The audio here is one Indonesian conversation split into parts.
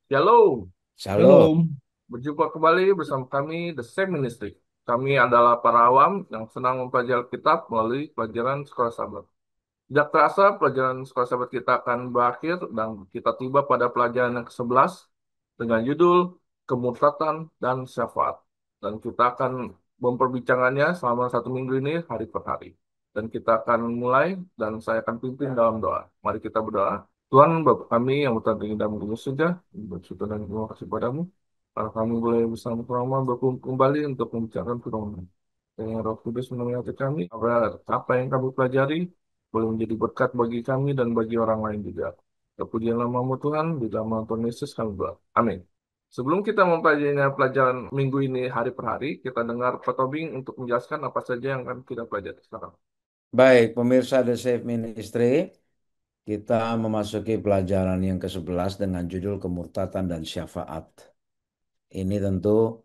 Halo, Shalom. Shalom. berjumpa kembali bersama kami The Same Ministry. Kami adalah para awam yang senang mempelajari Alkitab melalui pelajaran Sekolah Sabat. Tidak terasa pelajaran Sekolah Sabat kita akan berakhir dan kita tiba pada pelajaran yang ke-11 dengan judul Kemurtatan dan Syafaat. Dan kita akan memperbincangannya selama satu minggu ini hari per hari. Dan kita akan mulai dan saya akan pimpin dalam doa. Mari kita berdoa. Tuhan, Bapa kami yang bertata dalam dunia surga, bersyukur dan terima kasih padamu. Karena kami boleh bersama-sama berkumpul kembali untuk membicarakan firman. Dengan Roh Kudus menemani hati kami, agar apa yang kami pelajari boleh menjadi berkat bagi kami dan bagi orang lain juga. Terpujilah namamu Tuhan, di dalam nama Tuhan Yesus kami berdoa. Amin. Sebelum kita mempelajari pelajaran minggu ini hari per hari, kita dengar Pak Tobing untuk menjelaskan apa saja yang akan kita pelajari sekarang. Baik, pemirsa The Safe Ministry, kita memasuki pelajaran yang ke-11 dengan judul Kemurtatan dan Syafaat. Ini tentu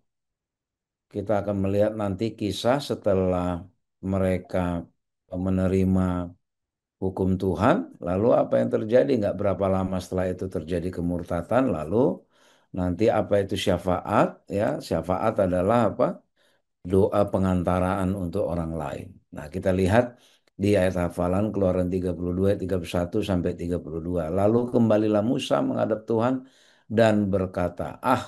kita akan melihat nanti kisah setelah mereka menerima hukum Tuhan, lalu apa yang terjadi, nggak berapa lama setelah itu terjadi kemurtatan, lalu nanti apa itu syafaat, ya, syafaat adalah apa? Doa pengantaraan untuk orang lain. Nah, kita lihat di ayat hafalan Keluaran 32, 31 sampai 32. Lalu kembalilah Musa menghadap Tuhan dan berkata, "Ah,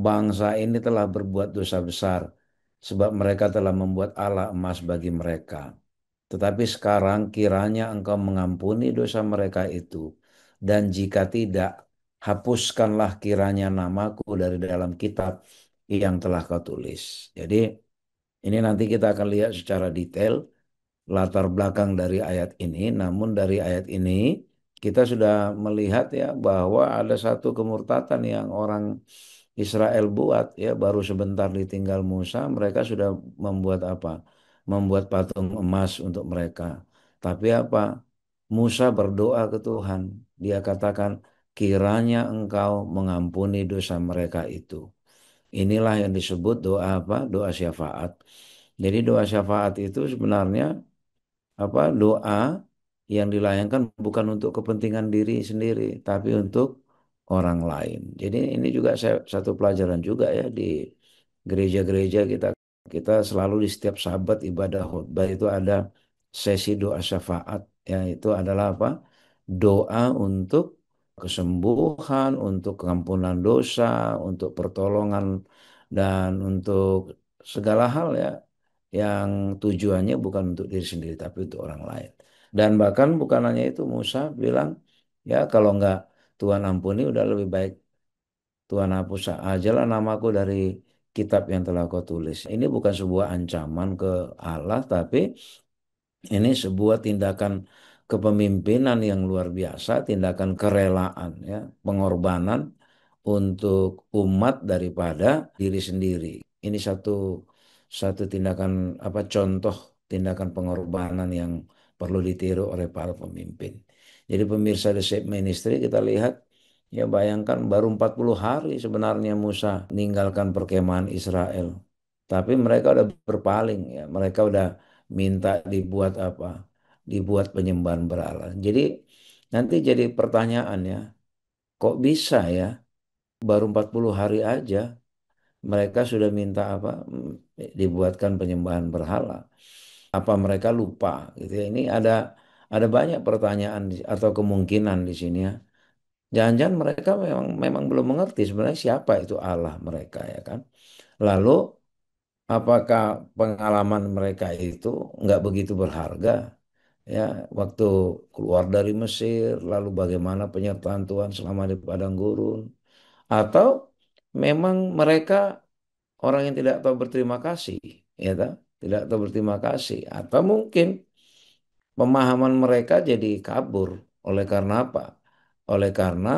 bangsa ini telah berbuat dosa besar, sebab mereka telah membuat Allah emas bagi mereka. Tetapi sekarang kiranya engkau mengampuni dosa mereka itu, dan jika tidak, hapuskanlah kiranya namaku dari dalam kitab yang telah kau tulis." Jadi, ini nanti kita akan lihat secara detail latar belakang dari ayat ini. Namun dari ayat ini kita sudah melihat ya bahwa ada satu kemurtatan yang orang Israel buat ya, baru sebentar ditinggal Musa mereka sudah membuat apa? Membuat patung emas untuk mereka. Tapi apa? Musa berdoa ke Tuhan. Dia katakan, kiranya engkau mengampuni dosa mereka itu. Inilah yang disebut doa apa? Doa syafaat. Jadi doa syafaat itu sebenarnya apa? Doa yang dilayangkan bukan untuk kepentingan diri sendiri, tapi untuk orang lain. Jadi ini juga satu pelajaran juga ya di gereja-gereja kita. Kita selalu di setiap sabat ibadah khutbah itu ada sesi doa syafaat. Ya, itu adalah apa? Doa untuk kesembuhan, untuk pengampunan dosa, untuk pertolongan dan untuk segala hal ya yang tujuannya bukan untuk diri sendiri tapi untuk orang lain. Dan bahkan bukan hanya itu, Musa bilang ya kalau nggak Tuhan ampuni udah lebih baik Tuhan hapus aja lah namaku dari kitab yang telah kau tulis. Ini bukan sebuah ancaman ke Allah, tapi ini sebuah tindakan kepemimpinan yang luar biasa, tindakan kerelaan, ya, pengorbanan untuk umat daripada diri sendiri. Ini satu satu tindakan apa contoh tindakan pengorbanan yang perlu ditiru oleh para pemimpin. Jadi pemirsa The Shape Ministry kita lihat ya bayangkan baru 40 hari sebenarnya Musa meninggalkan perkemahan Israel. Tapi mereka udah berpaling ya, mereka udah minta dibuat apa? Dibuat penyembahan berhala. Jadi nanti jadi pertanyaan ya, kok bisa ya baru 40 hari aja mereka sudah minta apa? Dibuatkan penyembahan berhala. Apa mereka lupa gitu ya. Ini ada banyak pertanyaan atau kemungkinan di sini ya. Jangan-jangan mereka memang memang belum mengerti sebenarnya siapa itu Allah mereka ya kan. Lalu apakah pengalaman mereka itu nggak begitu berharga ya waktu keluar dari Mesir, lalu bagaimana penyertaan Tuhan selama di padang gurun, atau memang mereka orang yang tidak tahu berterima kasih, ya tak? Tidak tahu berterima kasih, atau mungkin pemahaman mereka jadi kabur oleh karena apa? Oleh karena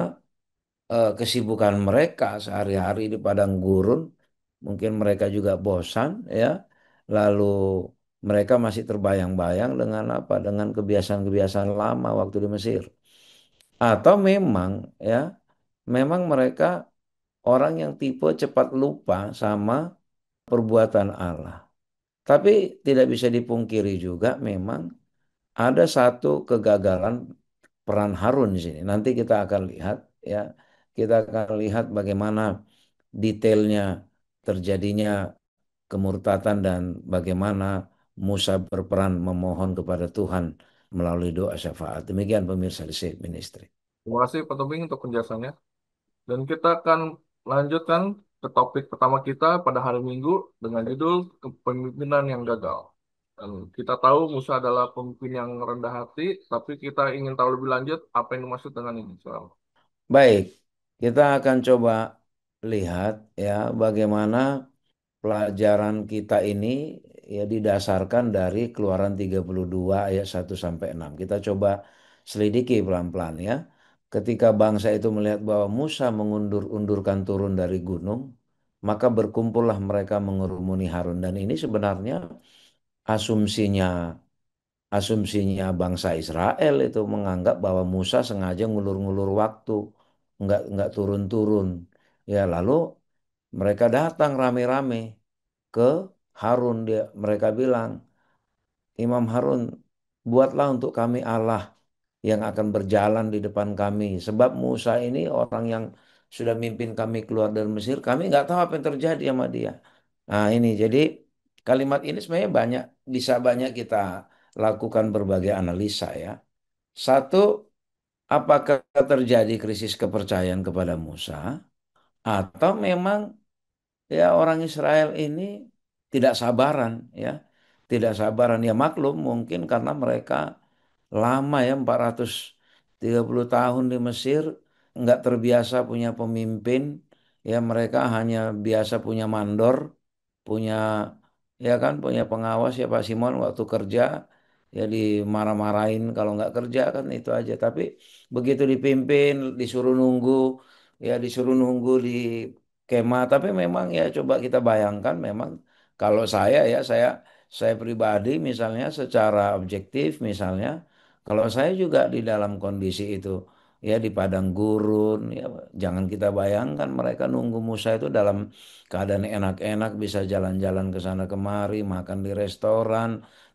kesibukan mereka sehari-hari di padang gurun, mungkin mereka juga bosan, ya. Lalu mereka masih terbayang-bayang dengan apa? Dengan kebiasaan-kebiasaan lama waktu di Mesir. Atau memang, ya, memang mereka orang yang tipe cepat lupa sama perbuatan Allah. Tapi tidak bisa dipungkiri juga memang ada satu kegagalan peran Harun di sini. Nanti kita akan lihat ya kita akan lihat bagaimana detailnya terjadinya kemurtatan dan bagaimana Musa berperan memohon kepada Tuhan melalui doa syafaat. Demikian pemirsa di Safe Ministry. Terima kasih Pak Tobing untuk penjelasannya. Dan kita akan lanjutkan ke topik pertama kita pada hari Minggu dengan judul Kepemimpinan yang Gagal. Dan kita tahu Musa adalah pemimpin yang rendah hati, tapi kita ingin tahu lebih lanjut apa yang dimaksud dengan ini. Soal. Baik, kita akan coba lihat ya bagaimana pelajaran kita ini ya didasarkan dari Keluaran 32 ayat 1 sampai 6. Kita coba selidiki pelan-pelan ya. Ketika bangsa itu melihat bahwa Musa mengundur-undurkan turun dari gunung, maka berkumpullah mereka mengerumuni Harun. Dan ini sebenarnya asumsinya asumsinya bangsa Israel itu menganggap bahwa Musa sengaja ngulur-ngulur waktu, nggak turun-turun. Ya, lalu mereka datang rame-rame ke Harun. Mereka bilang, Imam Harun, buatlah untuk kami Allah yang akan berjalan di depan kami. Sebab Musa ini orang yang sudah mimpin kami keluar dari Mesir, kami nggak tahu apa yang terjadi sama dia. Nah ini, jadi kalimat ini sebenarnya bisa banyak kita lakukan berbagai analisa ya. Satu, apakah terjadi krisis kepercayaan kepada Musa? Atau memang ya orang Israel ini tidak sabaran ya. Tidak sabaran ya, maklum mungkin karena mereka lama ya 430 tahun di Mesir, nggak terbiasa punya pemimpin ya, mereka hanya biasa punya mandor, punya ya kan, punya pengawas ya. Pak Simon waktu kerja ya dimarah-marahin kalau nggak kerja kan, itu aja. Tapi begitu dipimpin disuruh nunggu di kemah. Tapi memang ya coba kita bayangkan, memang kalau saya pribadi misalnya secara objektif misalnya, kalau saya juga di dalam kondisi itu ya di padang gurun ya, jangan kita bayangkan mereka nunggu Musa itu dalam keadaan enak-enak, bisa jalan-jalan ke sana kemari, makan di restoran,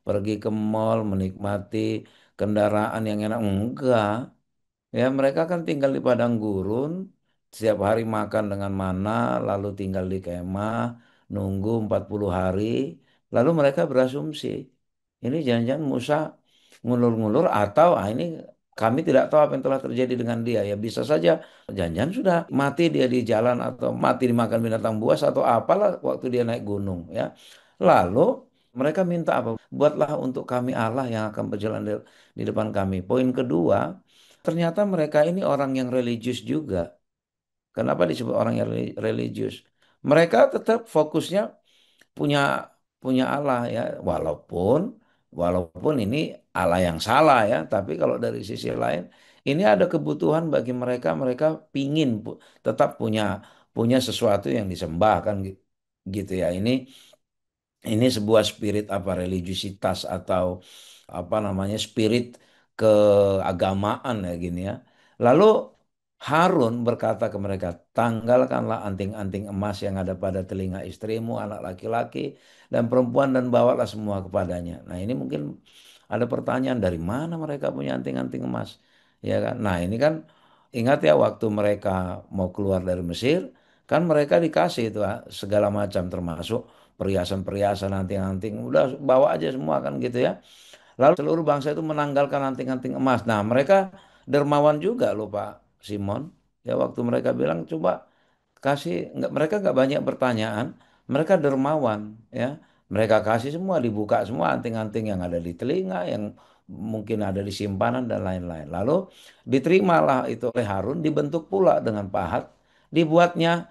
pergi ke mall, menikmati kendaraan yang enak. Enggak. Ya, mereka kan tinggal di padang gurun, setiap hari makan dengan mana, lalu tinggal di kemah, nunggu 40 hari, lalu mereka berasumsi, ini jangan-jangan Musa ngulur-ngulur atau ini kami tidak tahu apa yang telah terjadi dengan dia. Ya bisa saja, jangan-jangan sudah mati dia di jalan atau mati dimakan binatang buas atau apalah waktu dia naik gunung ya. Lalu mereka minta apa? Buatlah untuk kami Allah yang akan berjalan di depan kami. Poin kedua, ternyata mereka ini orang yang religius juga. Kenapa disebut orang yang religius? Mereka tetap fokusnya punya punya Allah ya, walaupun walaupun ini Allah yang salah ya, tapi kalau dari sisi lain ini ada kebutuhan bagi mereka. Mereka pingin tetap punya punya sesuatu yang disembah kan, gitu ya. Ini sebuah spirit apa, religiusitas atau apa namanya, spirit keagamaan ya gini ya. Lalu Harun berkata ke mereka, tanggalkanlah anting-anting emas yang ada pada telinga istrimu, anak laki-laki dan perempuan, dan bawalah semua kepadanya. Nah ini mungkin ada pertanyaan, dari mana mereka punya anting-anting emas? Ya kan? Nah ini kan ingat ya, waktu mereka mau keluar dari Mesir, kan mereka dikasih itu segala macam, termasuk perhiasan-perhiasan, anting-anting, udah bawa aja semua kan gitu ya. Lalu seluruh bangsa itu menanggalkan anting-anting emas. Nah, mereka dermawan juga loh Pak Simon. Ya waktu mereka bilang coba kasih, nggak, mereka nggak banyak pertanyaan, mereka dermawan ya. Mereka kasih semua, dibuka semua anting-anting yang ada di telinga, yang mungkin ada di simpanan dan lain-lain. Lalu diterimalah itu oleh Harun, dibentuk pula dengan pahat, dibuatnya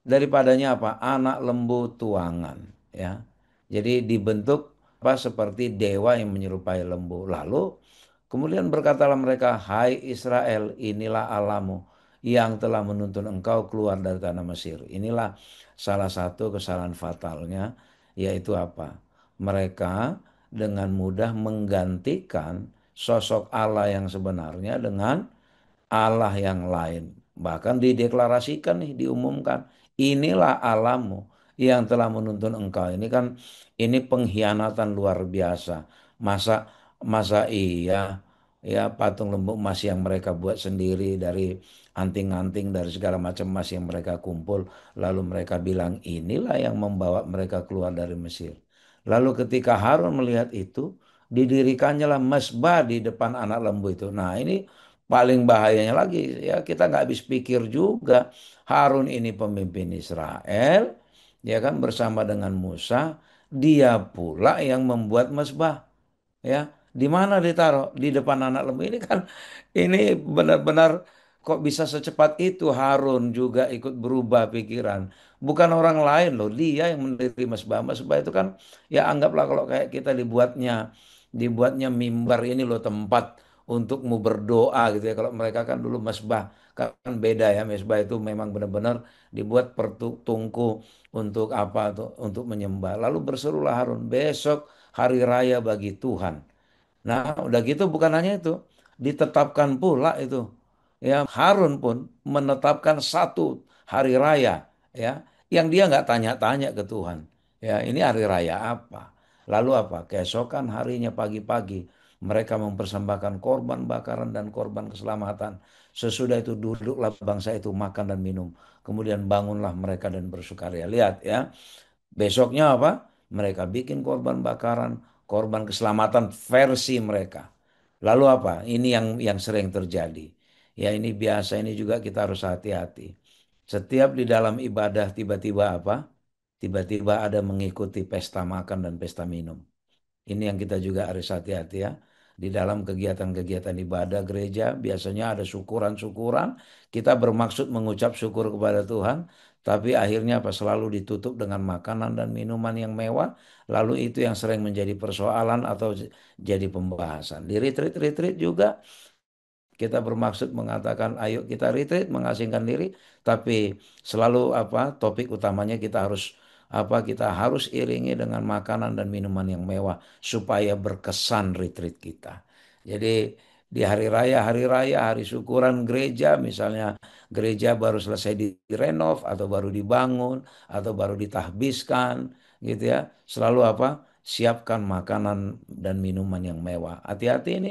daripadanya apa? Anak lembu tuangan ya. Jadi dibentuk apa, seperti dewa yang menyerupai lembu. Lalu kemudian berkatalah mereka, hai Israel, inilah Allahmu yang telah menuntun engkau keluar dari tanah Mesir. Inilah salah satu kesalahan fatalnya, yaitu apa? Mereka dengan mudah menggantikan sosok Allah yang sebenarnya dengan Allah yang lain. Bahkan dideklarasikan nih, diumumkan, inilah Allahmu yang telah menuntun engkau. Ini kan, ini pengkhianatan luar biasa. Masa masa iya ya patung lembu emas yang mereka buat sendiri dari anting-anting dari segala macam emas yang mereka kumpul, lalu mereka bilang inilah yang membawa mereka keluar dari Mesir. Lalu ketika Harun melihat itu, didirikannya lah mezbah di depan anak lembu itu. Nah, ini paling bahayanya lagi, ya kita nggak habis pikir juga. Harun ini pemimpin Israel, ya kan, bersama dengan Musa, dia pula yang membuat mezbah, ya. Di mana ditaruh? Di depan anak lembu ini kan, ini benar-benar kok bisa secepat itu Harun juga ikut berubah pikiran. Bukan orang lain loh, dia yang mendiri mezbah. Mezbah itu kan, ya anggaplah kalau kayak kita dibuatnya mimbar ini loh, tempat untukmu berdoa gitu ya. Kalau mereka kan dulu mezbah kan beda ya. Mezbah itu memang benar-benar dibuat pertungku untuk apa tuh? Untuk menyembah. Lalu berserulah Harun, besok hari raya bagi Tuhan. Nah, udah gitu bukan hanya itu, ditetapkan pula itu. Ya, Harun pun menetapkan satu hari raya, ya, yang dia nggak tanya-tanya ke Tuhan. Ya, ini hari raya apa? Lalu apa? Keesokan harinya pagi-pagi mereka mempersembahkan korban bakaran dan korban keselamatan. Sesudah itu duduklah bangsa itu makan dan minum. Kemudian bangunlah mereka dan bersukaria. Lihat ya. Besoknya apa? Mereka bikin korban bakaran, korban keselamatan versi mereka. Lalu apa? Ini yang sering terjadi. Ya ini biasa, ini juga kita harus hati-hati. Setiap di dalam ibadah tiba-tiba apa? Tiba-tiba ada mengikuti pesta makan dan pesta minum. Ini yang kita juga harus hati-hati ya. Di dalam kegiatan-kegiatan ibadah gereja biasanya ada syukuran-syukuran. Kita bermaksud mengucap syukur kepada Tuhan. Tapi akhirnya apa selalu ditutup dengan makanan dan minuman yang mewah. Lalu itu yang sering menjadi persoalan atau jadi pembahasan. Di retreat-retreat juga kita bermaksud mengatakan ayo kita retreat mengasingkan diri, tapi selalu apa topik utamanya kita harus iringi dengan makanan dan minuman yang mewah supaya berkesan retreat kita. Jadi di hari raya hari syukuran gereja, misalnya gereja baru selesai direnov atau baru dibangun atau baru ditahbiskan gitu ya, selalu apa siapkan makanan dan minuman yang mewah. Hati-hati,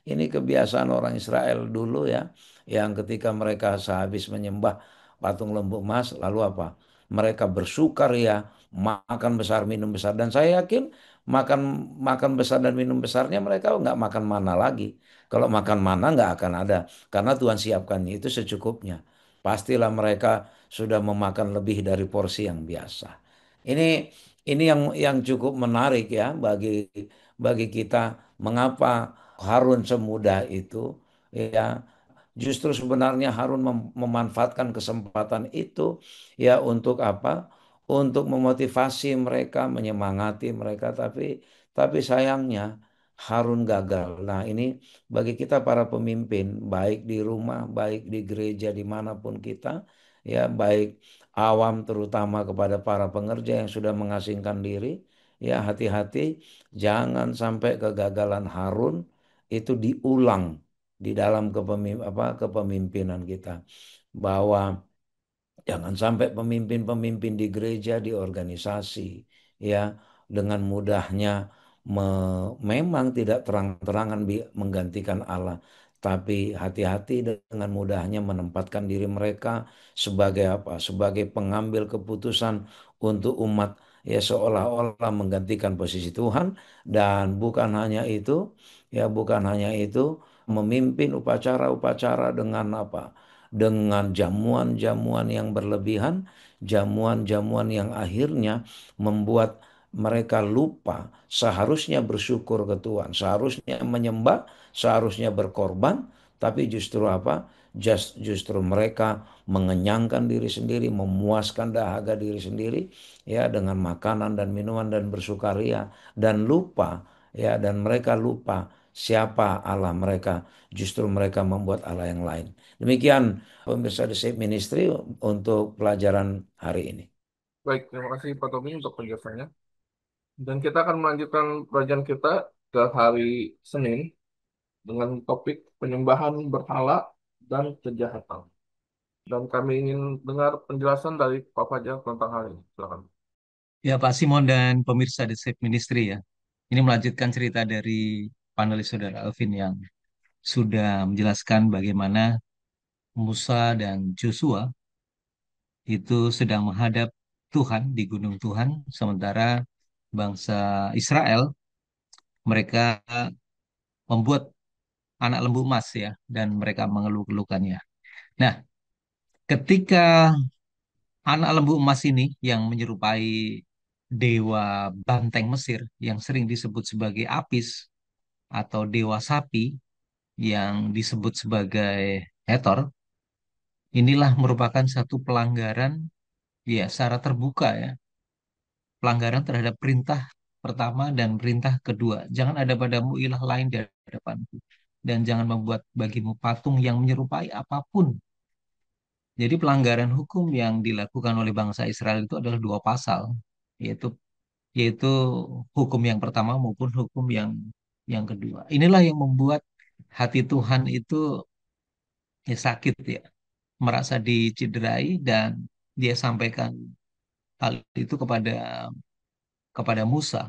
ini kebiasaan orang Israel dulu ya, yang ketika mereka sehabis menyembah patung lembu emas, lalu apa? Mereka bersukaria, makan besar, minum besar. Dan saya yakin makan makan besar dan minum besarnya mereka nggak makan mana lagi. Kalau makan mana nggak akan ada, karena Tuhan siapkannya itu secukupnya. Pastilah mereka sudah memakan lebih dari porsi yang biasa. Ini ini yang cukup menarik ya bagi kita. Mengapa Harun semudah itu ya, justru sebenarnya Harun memanfaatkan kesempatan itu ya untuk apa? Untuk memotivasi mereka, menyemangati mereka, tapi sayangnya Harun gagal. Nah, ini bagi kita para pemimpin, baik di rumah, baik di gereja, dimanapun kita, ya baik awam terutama kepada para pengerja yang sudah mengasingkan diri, ya hati-hati jangan sampai kegagalan Harun itu diulang di dalam kepemimpinan kita, bahwa jangan sampai pemimpin-pemimpin di gereja, di organisasi, ya, dengan mudahnya memang tidak terang-terangan menggantikan Allah, tapi hati-hati dengan mudahnya menempatkan diri mereka sebagai apa? Sebagai pengambil keputusan untuk umat, ya seolah-olah menggantikan posisi Tuhan. Dan bukan hanya itu, ya bukan hanya itu, memimpin upacara-upacara dengan apa? Dengan jamuan-jamuan yang berlebihan, jamuan-jamuan yang akhirnya membuat mereka lupa seharusnya bersyukur ke Tuhan, seharusnya menyembah, seharusnya berkorban, tapi justru apa? Justru mereka mengenyangkan diri sendiri, memuaskan dahaga diri sendiri, ya dengan makanan dan minuman dan bersukaria, dan lupa, ya, dan mereka lupa siapa Allah mereka. Justru mereka membuat Allah yang lain. Demikian pemirsa The Safe Ministry untuk pelajaran hari ini. Baik, terima kasih Pak Tommy untuk penjelasannya. Dan kita akan melanjutkan pelajaran kita ke hari Senin dengan topik penyembahan berhala dan kejahatan. Dan kami ingin dengar penjelasan dari Pak Fajar tentang hal ini. Silakan. Ya, Pak Simon dan pemirsa The Safe Ministry ya. Ini melanjutkan cerita dari panelis saudara Alvin yang sudah menjelaskan bagaimana Musa dan Joshua itu sedang menghadap Tuhan di gunung Tuhan, sementara bangsa Israel mereka membuat anak lembu emas ya, dan mereka mengeluh-elukannya. Nah, ketika anak lembu emas ini yang menyerupai dewa banteng Mesir yang sering disebut sebagai Apis atau dewa sapi yang disebut sebagai Hathor, inilah merupakan satu pelanggaran ya secara terbuka ya, pelanggaran terhadap perintah pertama dan perintah kedua. Jangan ada padamu ilah lain di hadapanku dan jangan membuat bagimu patung yang menyerupai apapun. Jadi pelanggaran hukum yang dilakukan oleh bangsa Israel itu adalah dua pasal, yaitu yaitu hukum yang pertama maupun hukum yang kedua. Inilah yang membuat hati Tuhan itu ya sakit ya, merasa dicederai dan dia sampaikan hal itu kepada Musa.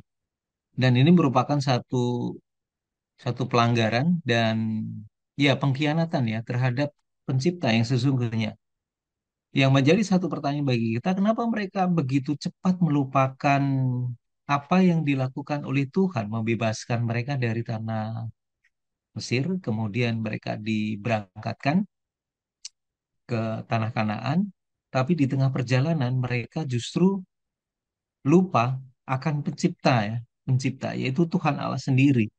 Dan ini merupakan satu satu pelanggaran dan ya pengkhianatan ya terhadap pencipta yang sesungguhnya. Yang menjadi satu pertanyaan bagi kita, kenapa mereka begitu cepat melupakan apa yang dilakukan oleh Tuhan, membebaskan mereka dari tanah Mesir, kemudian mereka diberangkatkan ke tanah Kanaan, tapi di tengah perjalanan mereka justru lupa akan pencipta ya, pencipta yaitu Tuhan Allah sendiri.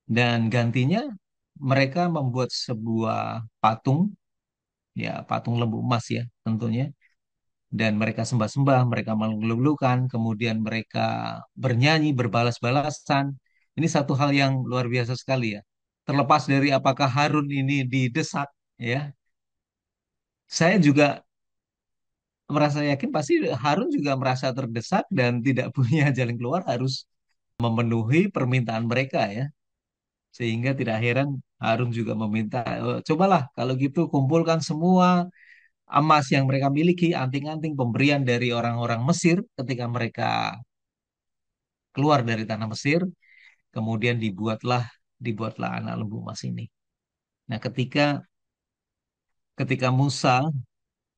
Dan gantinya mereka membuat sebuah patung, ya patung lembu emas ya tentunya, dan mereka sembah-sembah, mereka mengeluh-elukan, kemudian mereka bernyanyi, berbalas-balasan. Ini satu hal yang luar biasa sekali ya. Terlepas dari apakah Harun ini didesak, ya, saya juga merasa yakin pasti Harun juga merasa terdesak dan tidak punya jalan keluar, harus memenuhi permintaan mereka ya. Sehingga tidak heran Harun juga meminta, "Oh, cobalah kalau gitu kumpulkan semua emas yang mereka miliki, anting-anting pemberian dari orang-orang Mesir ketika mereka keluar dari tanah Mesir, kemudian dibuatlah anak lembu emas ini." Nah, ketika ketika Musa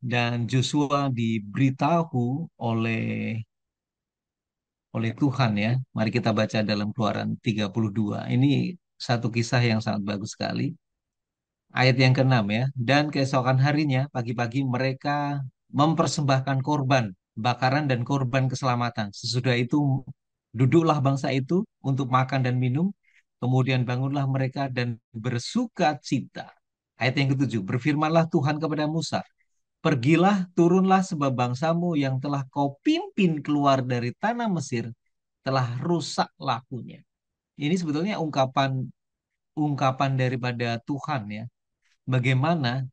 dan Joshua diberitahu oleh oleh Tuhan ya, mari kita baca dalam Keluaran 32. Ini satu kisah yang sangat bagus sekali. Ayat yang ke-6 ya. Dan keesokan harinya, pagi-pagi mereka mempersembahkan korban, bakaran dan korban keselamatan. Sesudah itu duduklah bangsa itu untuk makan dan minum. Kemudian bangunlah mereka dan bersuka cita. Ayat yang ketujuh, berfirmanlah Tuhan kepada Musa, pergilah, turunlah sebab bangsamu yang telah kau pimpin keluar dari tanah Mesir telah rusak lakunya. Ini sebetulnya ungkapan ungkapan daripada Tuhan ya. Bagaimana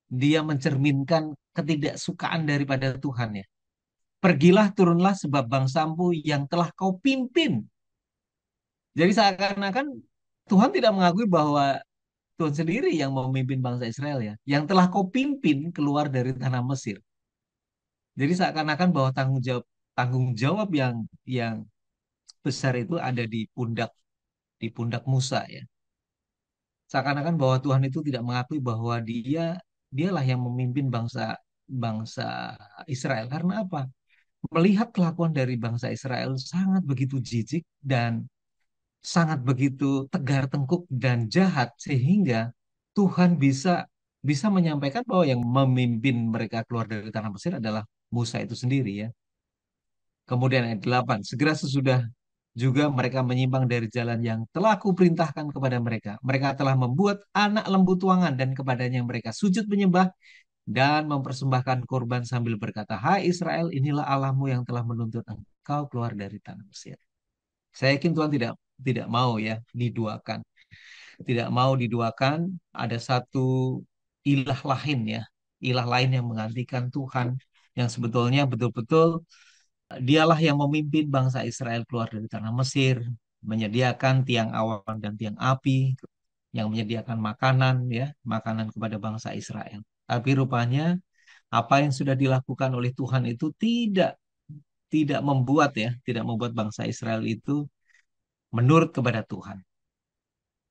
dia mencerminkan ketidaksukaan daripada Tuhan ya. Pergilah, turunlah sebab bangsamu yang telah kau pimpin. Jadi seakan-akan Tuhan tidak mengakui bahwa Tuhan sendiri yang memimpin bangsa Israel ya, yang telah kau pimpin keluar dari tanah Mesir. Jadi seakan-akan bahwa tanggung jawab yang besar itu ada di pundak Musa ya. Seakan-akan bahwa Tuhan itu tidak mengakui bahwa dialah yang memimpin bangsa bangsa Israel. Karena apa? Melihat kelakuan dari bangsa Israel sangat begitu jijik dan sangat begitu tegar tengkuk dan jahat sehingga Tuhan bisa bisa menyampaikan bahwa yang memimpin mereka keluar dari tanah Mesir adalah Musa itu sendiri ya. Kemudian ayat 8, segera sesudah juga mereka menyimpang dari jalan yang telah kuperintahkan kepada mereka. Mereka telah membuat anak lembu tuangan dan kepadanya mereka sujud menyembah dan mempersembahkan korban sambil berkata, hai Israel, inilah Allahmu yang telah menuntut engkau keluar dari tanah Mesir. Saya yakin Tuhan tidak tidak mau ya diduakan. Tidak mau diduakan, ada satu ilah lain ya. Ilah lain yang menggantikan Tuhan yang sebetulnya betul-betul dialah yang memimpin bangsa Israel keluar dari tanah Mesir, menyediakan tiang awan dan tiang api, yang menyediakan makanan ya, makanan kepada bangsa Israel. Tapi rupanya apa yang sudah dilakukan oleh Tuhan itu tidak membuat ya, tidak membuat bangsa Israel itu menurut kepada Tuhan.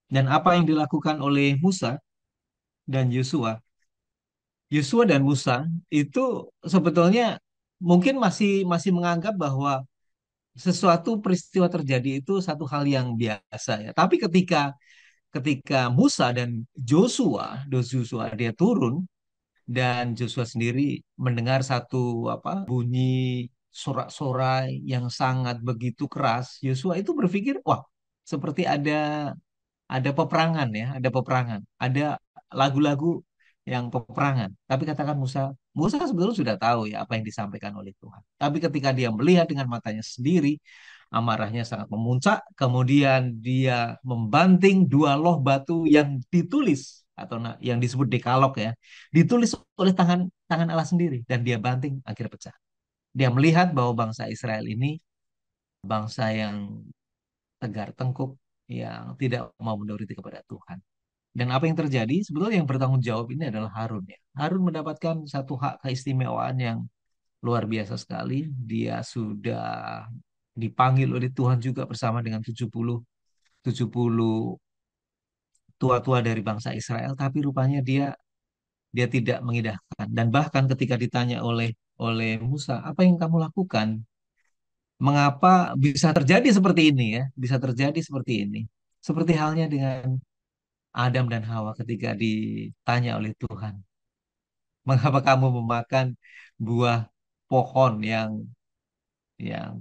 Dan apa yang dilakukan oleh Musa dan Yosua, Yosua dan Musa itu sebetulnya mungkin masih masih menganggap bahwa sesuatu peristiwa terjadi itu satu hal yang biasa ya. Tapi ketika ketika Musa dan Joshua dia turun dan Joshua sendiri mendengar satu bunyi sorak-sorai yang sangat begitu keras, Joshua itu berpikir, wah, seperti ada peperangan ya, ada peperangan, ada lagu-lagu yang peperangan. Tapi katakan Musa, Musa sebetulnya sudah tahu ya apa yang disampaikan oleh Tuhan. Tapi ketika dia melihat dengan matanya sendiri, amarahnya sangat memuncak. Kemudian dia membanting dua loh batu yang ditulis atau yang disebut dekalog ya, ditulis oleh tangan tangan Allah sendiri dan dia banting akhirnya pecah. Dia melihat bahwa bangsa Israel ini bangsa yang tegar tengkuk, yang tidak mau menuruti kepada Tuhan. Dan apa yang terjadi? Sebetulnya yang bertanggung jawab ini adalah Harun ya. Harun mendapatkan satu hak keistimewaan yang luar biasa sekali. Dia sudah dipanggil oleh Tuhan juga bersama dengan 70 tua-tua dari bangsa Israel, tapi rupanya dia dia tidak mengindahkan. Dan bahkan ketika ditanya oleh oleh Musa, apa yang kamu lakukan? Mengapa bisa terjadi seperti ini ya? Bisa terjadi seperti ini. Seperti halnya dengan Adam dan Hawa ketika ditanya oleh Tuhan, mengapa kamu memakan buah pohon yang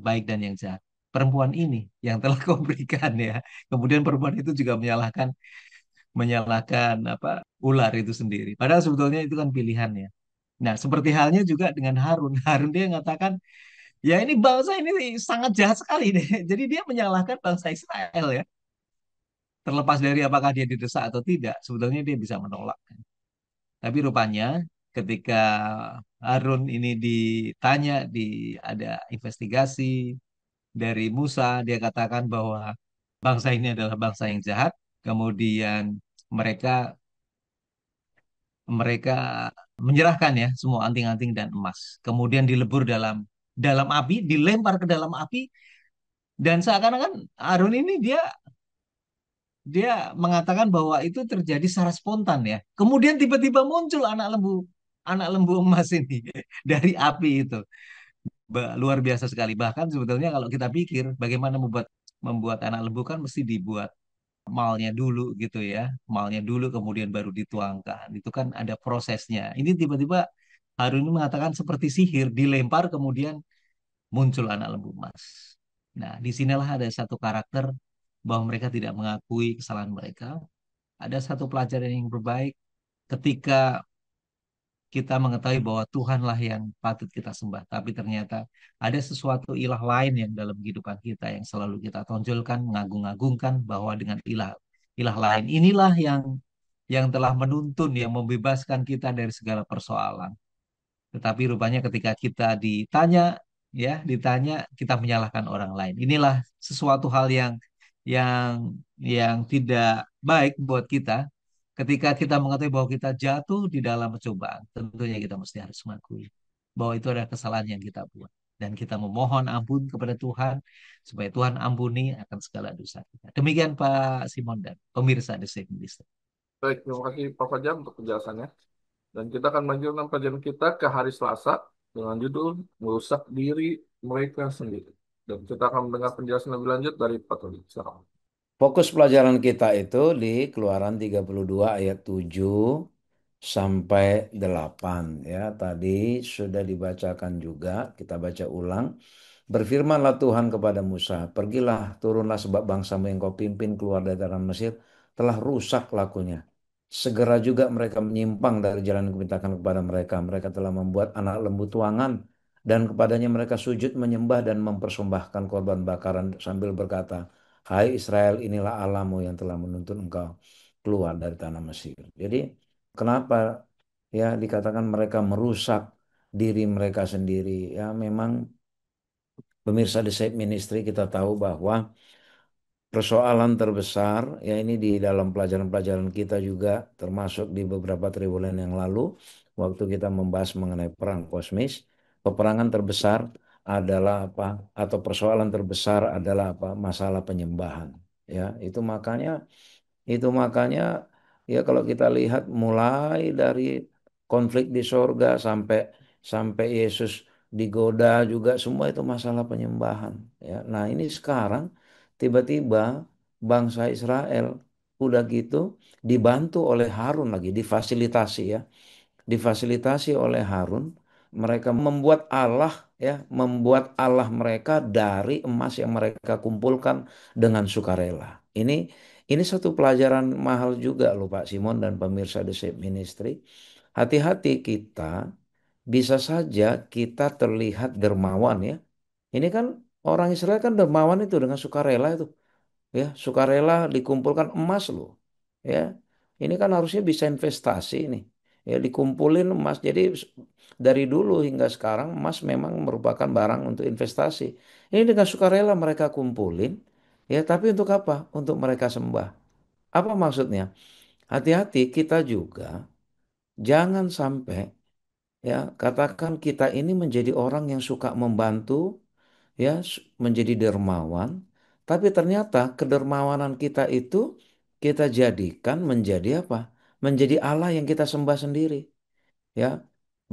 baik dan yang jahat? Perempuan ini yang telah kau berikan ya. Kemudian perempuan itu juga menyalahkan menyalahkan ular itu sendiri. Padahal sebetulnya itu kan pilihannya. Nah, seperti halnya juga dengan Harun. Harun dia mengatakan, ya ini bangsa ini sangat jahat sekali deh. Jadi dia menyalahkan bangsa Israel ya. Terlepas dari apakah dia didesak atau tidak, sebetulnya dia bisa menolak. Tapi rupanya ketika Harun ini ditanya, ada investigasi dari Musa, dia katakan bahwa bangsa ini adalah bangsa yang jahat. Kemudian mereka mereka menyerahkan ya semua anting-anting dan emas. Kemudian dilebur dalam dalam api, dilempar ke dalam api, dan seakan-akan Harun ini dia dia mengatakan bahwa itu terjadi secara spontan ya. Kemudian tiba-tiba muncul anak lembu emas ini dari api itu. Luar biasa sekali. Bahkan sebetulnya kalau kita pikir bagaimana membuat membuat anak lembu kan mesti dibuat malnya dulu gitu ya. Malnya dulu kemudian baru dituangkan. Itu kan ada prosesnya. Ini tiba-tiba Harun ini mengatakan seperti sihir, dilempar kemudian muncul anak lembu emas. Nah, disinilah ada satu karakter bahwa mereka tidak mengakui kesalahan mereka. Ada satu pelajaran yang berbaik ketika kita mengetahui bahwa Tuhanlah yang patut kita sembah, tapi ternyata ada sesuatu ilah lain yang dalam kehidupan kita yang selalu kita tonjolkan, mengagung-agungkan bahwa dengan ilah lain inilah yang telah menuntun, yang membebaskan kita dari segala persoalan. Tetapi rupanya ketika kita ditanya, kita menyalahkan orang lain. Inilah sesuatu hal yang tidak baik buat kita. Ketika kita mengetahui bahwa kita jatuh di dalam percobaan, tentunya kita mesti harus mengakui bahwa itu adalah kesalahan yang kita buat. Dan kita memohon ampun kepada Tuhan, supaya Tuhan ampuni akan segala dosa kita. Demikian Pak Simon dan pemirsa The Safe Ministry. Baik, terima kasih Pak Fajar untuk penjelasannya. Dan kita akan melanjutkan pelajaran kita ke hari Selasa dengan judul merusak diri mereka sendiri. Dan kita akan mendengar penjelasan lebih lanjut dari Pak Tony. Silakan. Fokus pelajaran kita itu di Keluaran 32 ayat 7 sampai 8 ya. Tadi sudah dibacakan juga, kita baca ulang. Berfirmanlah Tuhan kepada Musa, pergilah, turunlah sebab bangsamu yang kau pimpin keluar dari tanah Mesir telah rusak lakunya. Segera juga mereka menyimpang dari jalan yang kupintakan kepada mereka. Mereka telah membuat anak lembu tuangan dan kepadanya mereka sujud menyembah dan mempersembahkan korban bakaran sambil berkata, Hai Israel, inilah Allahmu yang telah menuntun engkau keluar dari tanah Mesir. Jadi kenapa ya dikatakan mereka merusak diri mereka sendiri? Ya memang pemirsa The Save Ministry kita tahu bahwa persoalan terbesar ya ini di dalam pelajaran-pelajaran kita juga termasuk di beberapa triwulan yang lalu waktu kita membahas mengenai perang kosmis, peperangan terbesar adalah apa atau persoalan terbesar adalah apa? Masalah penyembahan. Ya, itu makanya Itu makanya ya kalau kita lihat mulai dari konflik di sorga sampai sampai Yesus digoda juga semua itu masalah penyembahan ya. Nah, ini sekarang tiba-tiba bangsa Israel udah gitu dibantu oleh Harun lagi difasilitasi ya difasilitasi oleh Harun, mereka membuat Allah ya, membuat Allah mereka dari emas yang mereka kumpulkan dengan sukarela. Ini satu pelajaran mahal juga loh Pak Simon dan pemirsa The Shape Ministry. Hati-hati kita, bisa saja kita terlihat dermawan ya. Ini kan orang Israel kan dermawan itu dengan sukarela itu ya sukarela dikumpulkan emas loh ya ini kan harusnya bisa investasi nih ya dikumpulin emas jadi dari dulu hingga sekarang emas memang merupakan barang untuk investasi ini dengan sukarela mereka kumpulin ya tapi untuk apa untuk mereka sembah apa maksudnya hati-hati kita juga jangan sampai ya katakan kita ini menjadi orang yang suka membantu ya menjadi dermawan tapi ternyata kedermawanan kita itu kita jadikan menjadi apa menjadi Allah yang kita sembah sendiri ya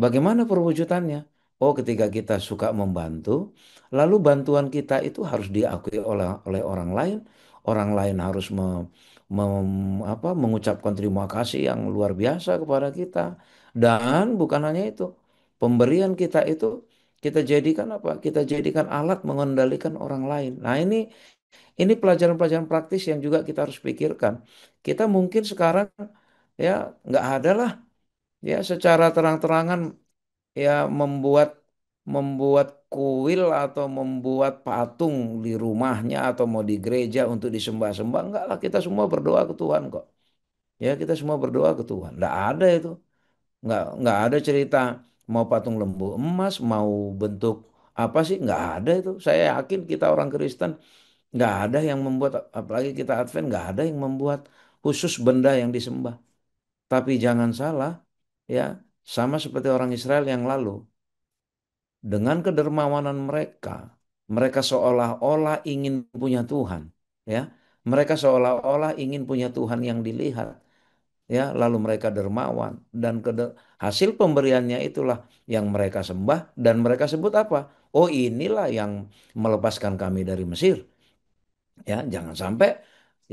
bagaimana perwujudannya oh ketika kita suka membantu lalu bantuan kita itu harus diakui oleh orang lain harus mengucapkan terima kasih yang luar biasa kepada kita dan bukan hanya itu pemberian kita itu kita jadikan apa kita jadikan alat mengendalikan orang lain nah ini pelajaran-pelajaran praktis yang juga kita harus pikirkan kita mungkin sekarang ya nggak ada lah ya secara terang-terangan ya membuat membuat kuil atau membuat patung di rumahnya atau mau di gereja untuk disembah-sembah enggak lah kita semua berdoa ke Tuhan kok ya kita semua berdoa ke Tuhan enggak ada itu enggak ada cerita mau patung lembu emas mau bentuk apa sih enggak ada itu saya yakin kita orang Kristen enggak ada yang membuat apalagi kita Advent enggak ada yang membuat khusus benda yang disembah tapi jangan salah ya sama seperti orang Israel yang lalu dengan kedermawanan mereka, mereka seolah-olah ingin punya Tuhan, ya. Mereka seolah-olah ingin punya Tuhan yang dilihat, ya. Lalu mereka dermawan dan hasil pemberiannya itulah yang mereka sembah dan mereka sebut apa? Oh, inilah yang melepaskan kami dari Mesir, ya. Jangan sampai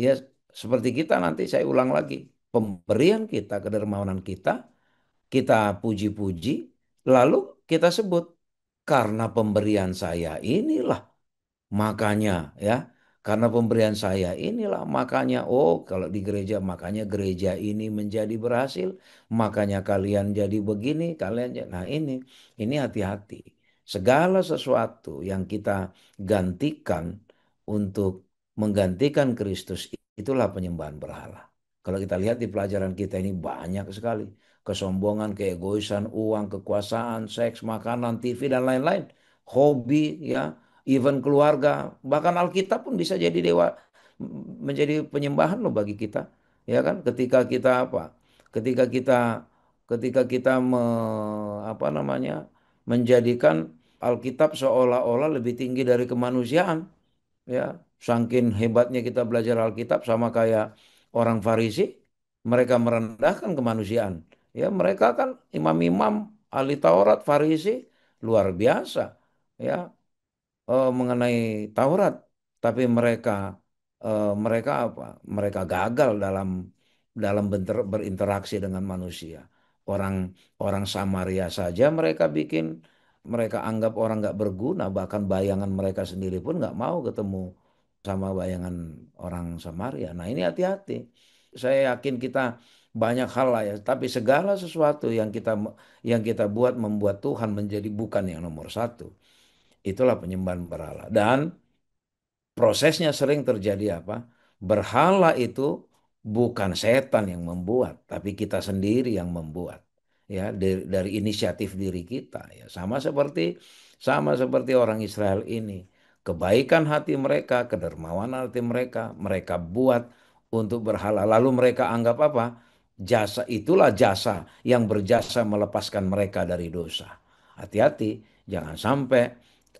ya seperti kita nanti saya ulang lagi, pemberian kita, kedermawanan kita puji-puji, lalu kita sebut karena pemberian saya inilah makanya ya, karena pemberian saya inilah makanya oh kalau di gereja makanya gereja ini menjadi berhasil, makanya kalian jadi begini, nah ini hati-hati. Segala sesuatu yang kita gantikan untuk menggantikan Kristus itulah penyembahan berhala. Kalau kita lihat di pelajaran kita ini banyak sekali kesombongan, keegoisan, uang, kekuasaan, seks, makanan, TV dan lain-lain, hobi ya, even keluarga, bahkan Alkitab pun bisa jadi dewa menjadi penyembahan loh bagi kita. Ya kan? Ketika kita apa? Ketika kita ketika kita apa namanya? Menjadikan Alkitab seolah-olah lebih tinggi dari kemanusiaan ya saking hebatnya kita belajar Alkitab sama kayak orang Farisi mereka merendahkan kemanusiaan ya mereka kan imam-imam ahli Taurat Farisi luar biasa ya mengenai Taurat tapi mereka apa mereka gagal dalam berinteraksi dengan manusia orang orang Samaria saja mereka anggap orang nggak berguna bahkan bayangan mereka sendiri pun nggak mau ketemu sama bayangan orang Samaria nah ini hati-hati saya yakin kita banyak hal lah ya tapi segala sesuatu yang kita buat membuat Tuhan menjadi bukan yang nomor satu itulah penyembahan berhala dan prosesnya sering terjadi apa? Berhala itu bukan setan yang membuat, tapi kita sendiri yang membuat. Ya, dari inisiatif diri kita ya. Sama seperti orang Israel ini. Kebaikan hati mereka, kedermawanan hati mereka, mereka buat untuk berhala. Lalu mereka anggap apa? Jasa itulah jasa yang berjasa melepaskan mereka dari dosa. Hati-hati, jangan sampai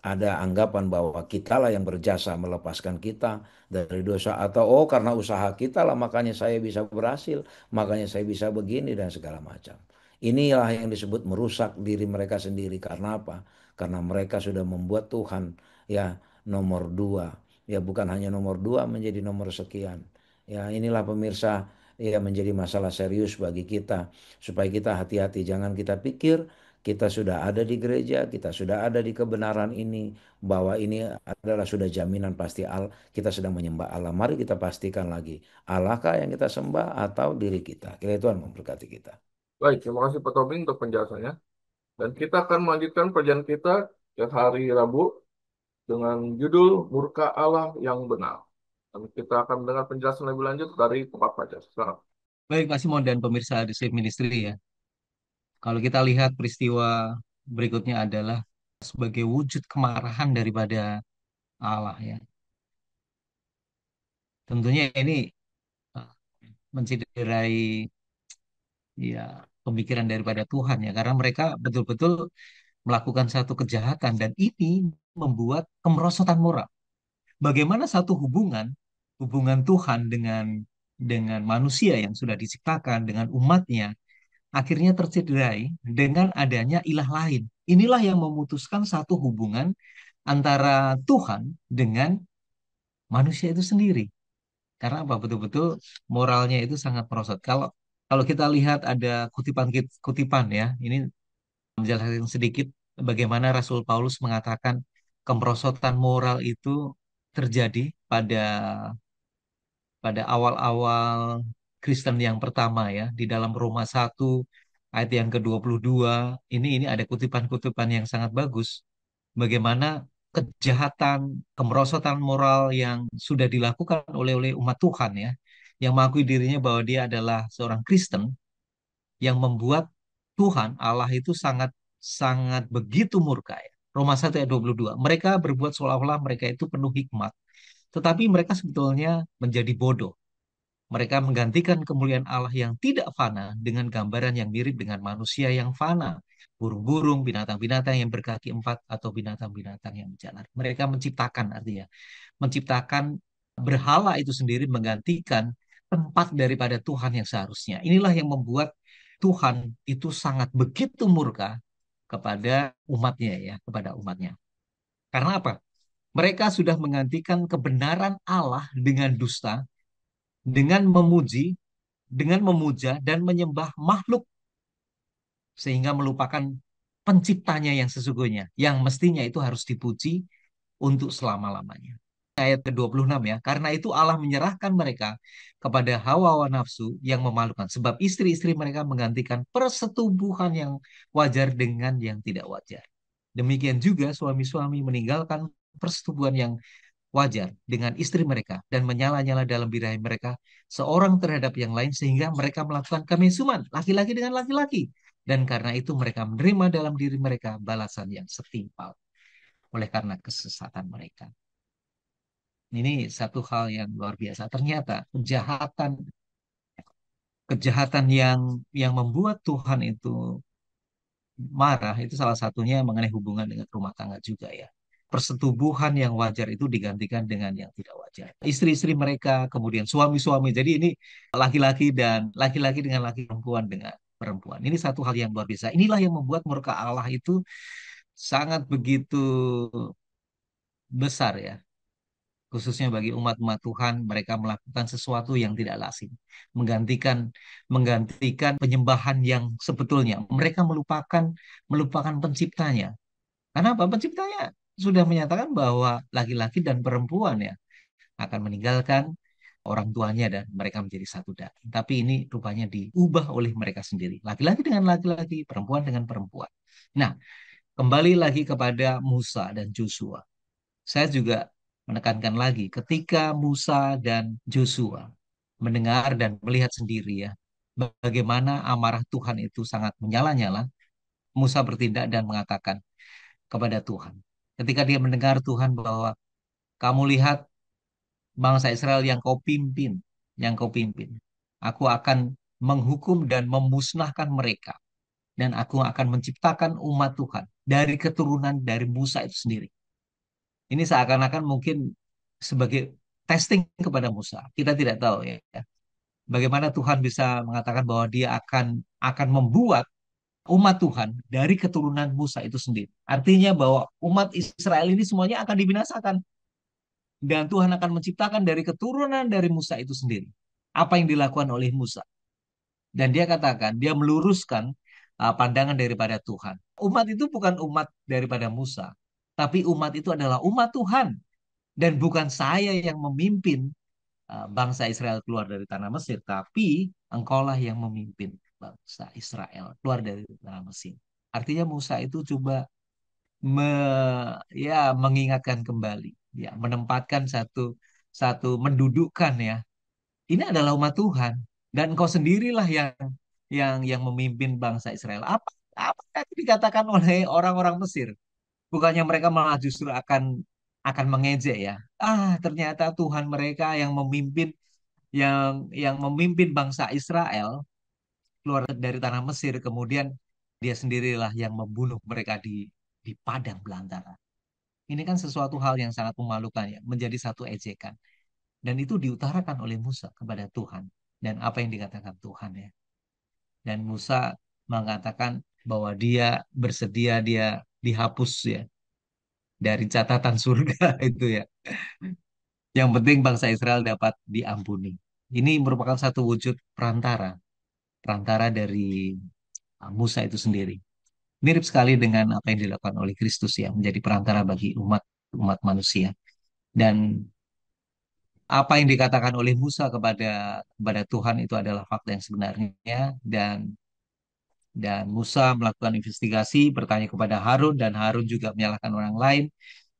ada anggapan bahwa kitalah yang berjasa melepaskan kita dari dosa, atau oh karena usaha kita lah makanya saya bisa berhasil, makanya saya bisa begini dan segala macam. Inilah yang disebut merusak diri mereka sendiri. Karena apa? Karena mereka sudah membuat Tuhan ya nomor dua. Ya bukan hanya nomor dua, menjadi nomor sekian. Ya inilah pemirsa, ya menjadi masalah serius bagi kita. Supaya kita hati-hati, jangan kita pikir kita sudah ada di gereja, kita sudah ada di kebenaran ini, bahwa ini adalah sudah jaminan pasti kita sedang menyembah Allah. Mari kita pastikan lagi, Allahkah yang kita sembah atau diri kita? Kiranya Tuhan memberkati kita. Baik, terima kasih Pak Tobing untuk penjelasannya. Dan kita akan melanjutkan perjalanan kita ke hari Rabu dengan judul Murka Allah yang Benar. Dan kita akan mendengar penjelasan lebih lanjut dari Pak Fajar. Selamat. Baik, Pak Simon dan pemirsa The Save Ministry ya. Kalau kita lihat peristiwa berikutnya adalah sebagai wujud kemarahan daripada Allah ya. Tentunya ini eh, menciderai ya pemikiran daripada Tuhan ya, karena mereka betul-betul melakukan satu kejahatan dan ini membuat kemerosotan moral. Bagaimana satu hubungan Tuhan dengan manusia yang sudah diciptakan dengan umatnya akhirnya tercederai dengan adanya ilah lain. Inilah yang memutuskan satu hubungan antara Tuhan dengan manusia itu sendiri. Karena apa? Betul-betul moralnya itu sangat merosot. Kalau kalau kita lihat ada kutipan ya, ini menjelaskan sedikit bagaimana Rasul Paulus mengatakan kemerosotan moral itu terjadi pada awal-awal Kristen yang pertama ya, di dalam Roma 1 ayat yang ke-22. Ini ada kutipan-kutipan yang sangat bagus bagaimana kejahatan, kemerosotan moral yang sudah dilakukan oleh umat Tuhan ya, yang mengakui dirinya bahwa dia adalah seorang Kristen, yang membuat Tuhan Allah itu sangat sangat begitu murka ya. Roma 1 ayat 22. Mereka berbuat seolah-olah mereka itu penuh hikmat, tetapi mereka sebetulnya menjadi bodoh. Mereka menggantikan kemuliaan Allah yang tidak fana dengan gambaran yang mirip dengan manusia yang fana. Burung-burung, binatang-binatang yang berkaki empat, atau binatang-binatang yang berjalan. Mereka menciptakan, artinya menciptakan berhala itu sendiri menggantikan tempat daripada Tuhan yang seharusnya. Inilah yang membuat Tuhan itu sangat begitu murka kepada umatnya ya, kepada umatnya. Karena apa? Mereka sudah menggantikan kebenaran Allah dengan dusta, dengan memuji, dengan memuja dan menyembah makhluk, sehingga melupakan penciptanya yang sesungguhnya, yang mestinya itu harus dipuji untuk selama-lamanya. Ayat ke-26 ya, karena itu Allah menyerahkan mereka kepada hawa-hawa nafsu yang memalukan, sebab istri-istri mereka menggantikan persetubuhan yang wajar dengan yang tidak wajar. Demikian juga suami-suami meninggalkan persetubuhan yang wajar dengan istri mereka dan menyala-nyala dalam birahi mereka seorang terhadap yang lain, sehingga mereka melakukan kemesuman laki-laki dengan laki-laki, dan karena itu mereka menerima dalam diri mereka balasan yang setimpal oleh karena kesesatan mereka. Ini satu hal yang luar biasa. Ternyata kejahatan kejahatan yang membuat Tuhan itu marah itu salah satunya mengenai hubungan dengan rumah tangga juga ya. Persetubuhan yang wajar itu digantikan dengan yang tidak wajar. Istri-istri mereka, kemudian suami-suami. Jadi ini laki-laki dan laki-laki dengan laki, perempuan dengan perempuan. Ini satu hal yang luar biasa. Inilah yang membuat murka Allah itu sangat begitu besar ya. Khususnya bagi umat-umat Tuhan, mereka melakukan sesuatu yang tidak lazim, menggantikan menggantikan penyembahan yang sebetulnya. Mereka melupakan penciptanya. Karena apa? Penciptanya sudah menyatakan bahwa laki-laki dan perempuan ya akan meninggalkan orang tuanya dan mereka menjadi satu daging. Tapi ini rupanya diubah oleh mereka sendiri. Laki-laki dengan laki-laki, perempuan dengan perempuan. Nah, kembali lagi kepada Musa dan Joshua. Saya juga menekankan lagi, ketika Musa dan Joshua mendengar dan melihat sendiri ya, bagaimana amarah Tuhan itu sangat menyala-nyala, Musa bertindak dan mengatakan kepada Tuhan. Ketika dia mendengar Tuhan bahwa kamu lihat bangsa Israel yang kau pimpin, aku akan menghukum dan memusnahkan mereka, dan aku akan menciptakan umat Tuhan dari keturunan dari Musa itu sendiri. Ini seakan-akan mungkin sebagai testing kepada Musa. Kita tidak tahu ya. Bagaimana Tuhan bisa mengatakan bahwa dia akan membuat umat Tuhan dari keturunan Musa itu sendiri. Artinya bahwa umat Israel ini semuanya akan dibinasakan dan Tuhan akan menciptakan dari keturunan dari Musa itu sendiri. Apa yang dilakukan oleh Musa? Dan dia katakan, dia meluruskan pandangan daripada Tuhan. Umat itu bukan umat daripada Musa, tapi umat itu adalah umat Tuhan. Dan bukan saya yang memimpin bangsa Israel keluar dari tanah Mesir, tapi engkaulah yang memimpin bangsa Israel keluar dari tanah Mesir. Artinya Musa itu coba me, mengingatkan kembali, ya, menempatkan satu satu mendudukkan ya. Ini adalah umat Tuhan dan engkau sendirilah yang memimpin bangsa Israel. Apa yang dikatakan oleh orang-orang Mesir? Bukannya mereka malah justru akan mengejek ya. Ternyata Tuhan mereka yang memimpin bangsa Israel keluar dari tanah Mesir, kemudian dia sendirilah yang membunuh mereka di padang belantara. Ini kan sesuatu hal yang sangat memalukan ya, menjadi satu ejekan. Dan itu diutarakan oleh Musa kepada Tuhan. Dan apa yang dikatakan Tuhan ya. Dan Musa mengatakan bahwa dia bersedia dia dihapus ya dari catatan surga itu ya. Yang penting bangsa Israel dapat diampuni. Ini merupakan satu wujud perantara, perantara dari Musa itu sendiri. Mirip sekali dengan apa yang dilakukan oleh Kristus ya, menjadi perantara bagi umat umat manusia. Dan apa yang dikatakan oleh Musa kepada Tuhan itu adalah fakta yang sebenarnya dan Musa melakukan investigasi, bertanya kepada Harun dan Harun juga menyalahkan orang lain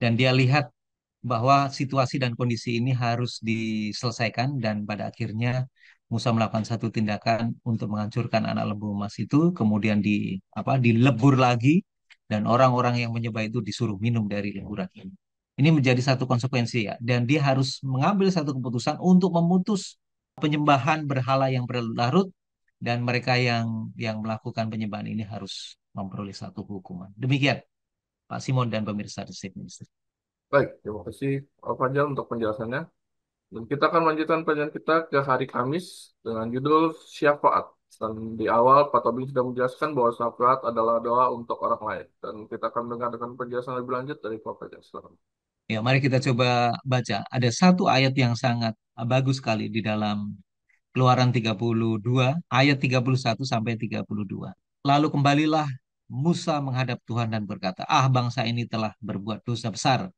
dan dia lihat bahwa situasi dan kondisi ini harus diselesaikan dan pada akhirnya Musa melakukan satu tindakan untuk menghancurkan anak lembu emas itu, kemudian dilebur lagi dan orang-orang yang menyembah itu disuruh minum dari leburan ini. Ini menjadi satu konsekuensi ya, dan dia harus mengambil satu keputusan untuk memutus penyembahan berhala yang berlarut dan mereka yang melakukan penyembahan ini harus memperoleh satu hukuman. Demikian Pak Simon dan pemirsa The Safe Ministry. Baik, terima kasih Pak Fajar untuk penjelasannya. Dan kita akan melanjutkan pelajaran kita ke hari Kamis dengan judul Syafaat. Dan di awal Pak Tobing sudah menjelaskan bahwa syafaat adalah doa untuk orang lain. Dan kita akan mendengarkan penjelasan lebih lanjut dari Pak Fajar. Silakan. Ya, mari kita coba baca. Ada satu ayat yang sangat bagus sekali di dalam Keluaran 32, ayat 31 sampai 32. Lalu kembalilah Musa menghadap Tuhan dan berkata, bangsa ini telah berbuat dosa besar,